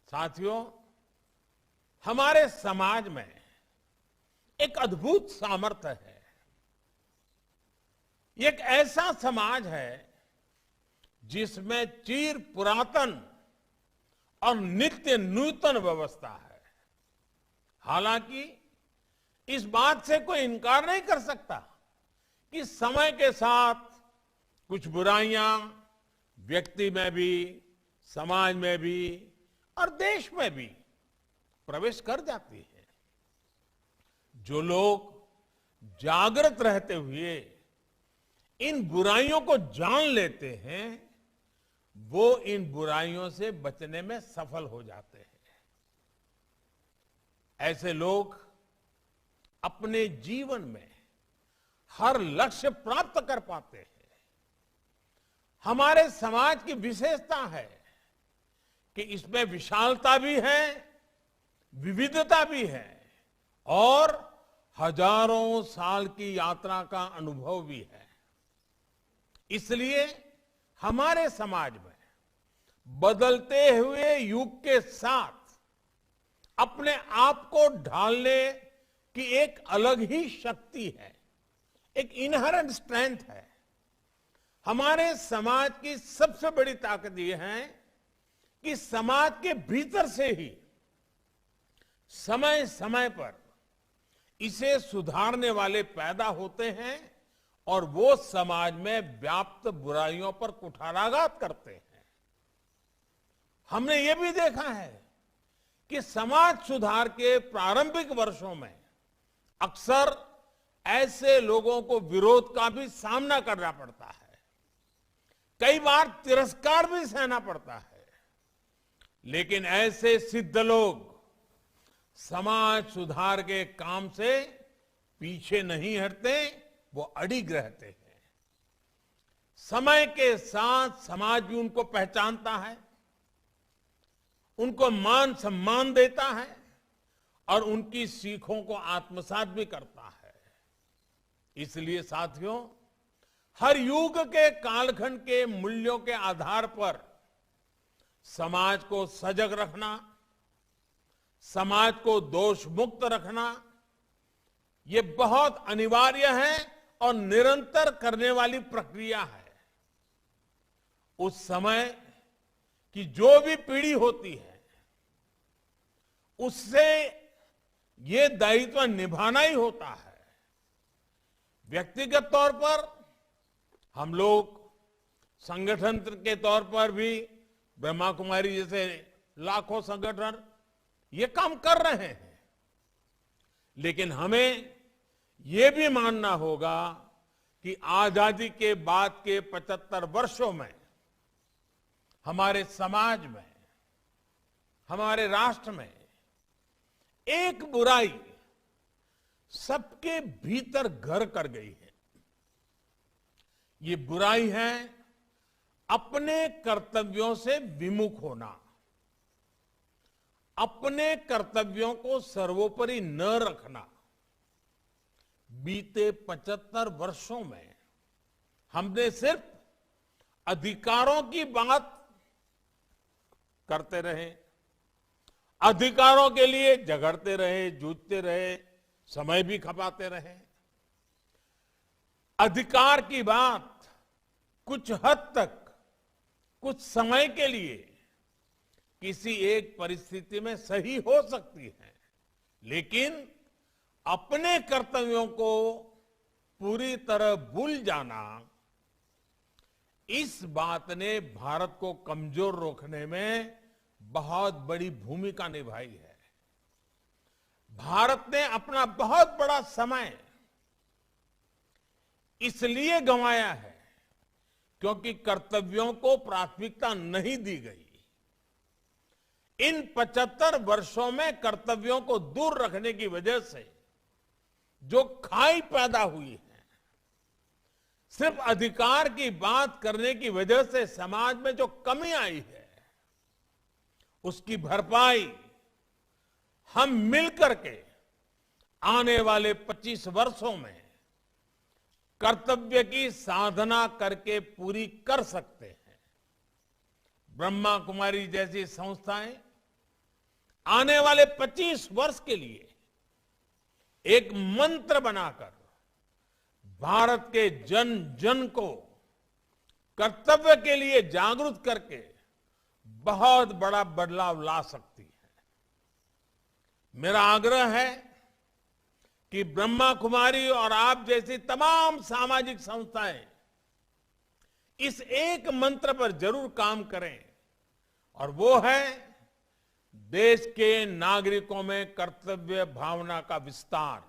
साथियों, हमारे समाज में एक अद्भुत सामर्थ्य है। ये एक ऐसा समाज है जिसमें चिर पुरातन और नित्य नूतन व्यवस्था है। हालांकि इस बात से कोई इनकार नहीं कर सकता कि समय के साथ कुछ बुराइयां व्यक्ति में भी, समाज में भी और देश में भी प्रवेश कर जाती है। जो लोग जागृत रहते हुए इन बुराइयों को जान लेते हैं, वो इन बुराइयों से बचने में सफल हो जाते हैं। ऐसे लोग अपने जीवन में हर लक्ष्य प्राप्त कर पाते हैं। हमारे समाज की विशेषता है कि इसमें विशालता भी है, विविधता भी है और हजारों साल की यात्रा का अनुभव भी है। इसलिए हमारे समाज में बदलते हुए युग के साथ अपने आप को ढालने की एक अलग ही शक्ति है, एक इनहेरेंट स्ट्रेंथ है। हमारे समाज की सबसे बड़ी ताकत यह है कि समाज के भीतर से ही समय समय पर इसे सुधारने वाले पैदा होते हैं और वो समाज में व्याप्त बुराइयों पर कुठाराघात करते हैं। हमने ये भी देखा है कि समाज सुधार के प्रारंभिक वर्षों में अक्सर ऐसे लोगों को विरोध का भी सामना करना पड़ता है, कई बार तिरस्कार भी सहना पड़ता है। लेकिन ऐसे सिद्ध लोग समाज सुधार के काम से पीछे नहीं हटते, वो अडिग रहते हैं। समय के साथ समाज भी उनको पहचानता है, उनको मान सम्मान देता है और उनकी सीखों को आत्मसात भी करता है। इसलिए साथियों, हर युग के कालखंड के मूल्यों के आधार पर समाज को सजग रखना, समाज को दोष मुक्त रखना, ये बहुत अनिवार्य है और निरंतर करने वाली प्रक्रिया है। उस समय की जो भी पीढ़ी होती है, उससे ये दायित्व निभाना ही होता है। व्यक्तिगत तौर पर हम लोग संगठन के तौर पर भी ब्रह्मा कुमारी जैसे लाखों संगठन ये काम कर रहे हैं। लेकिन हमें ये भी मानना होगा कि आजादी के बाद के 75 वर्षों में हमारे समाज में, हमारे राष्ट्र में एक बुराई सबके भीतर घर कर गई है। ये बुराई है अपने कर्तव्यों से विमुख होना, अपने कर्तव्यों को सर्वोपरि न रखना। बीते 75 वर्षों में हमने सिर्फ अधिकारों की बात करते रहे, अधिकारों के लिए झगड़ते रहे, जूझते रहे, समय भी खपाते रहे। अधिकार की बात कुछ हद तक, कुछ समय के लिए किसी एक परिस्थिति में सही हो सकती है, लेकिन अपने कर्तव्यों को पूरी तरह भूल जाना, इस बात ने भारत को कमजोर रोकने में बहुत बड़ी भूमिका निभाई है। भारत ने अपना बहुत बड़ा समय इसलिए गंवाया है क्योंकि कर्तव्यों को प्राथमिकता नहीं दी गई। इन 75 वर्षों में कर्तव्यों को दूर रखने की वजह से जो खाई पैदा हुई है, सिर्फ अधिकार की बात करने की वजह से समाज में जो कमी आई है, उसकी भरपाई हम मिलकर के आने वाले 25 वर्षों में कर्तव्य की साधना करके पूरी कर सकते हैं। ब्रह्मा कुमारी जैसी संस्थाएं आने वाले 25 वर्ष के लिए एक मंत्र बनाकर भारत के जन जन को कर्तव्य के लिए जागरूक करके बहुत बड़ा बदलाव ला सकती है। मेरा आग्रह है कि ब्रह्मा कुमारी और आप जैसी तमाम सामाजिक संस्थाएं इस एक मंत्र पर जरूर काम करें, और वो है देश के नागरिकों में कर्तव्य भावना का विस्तार।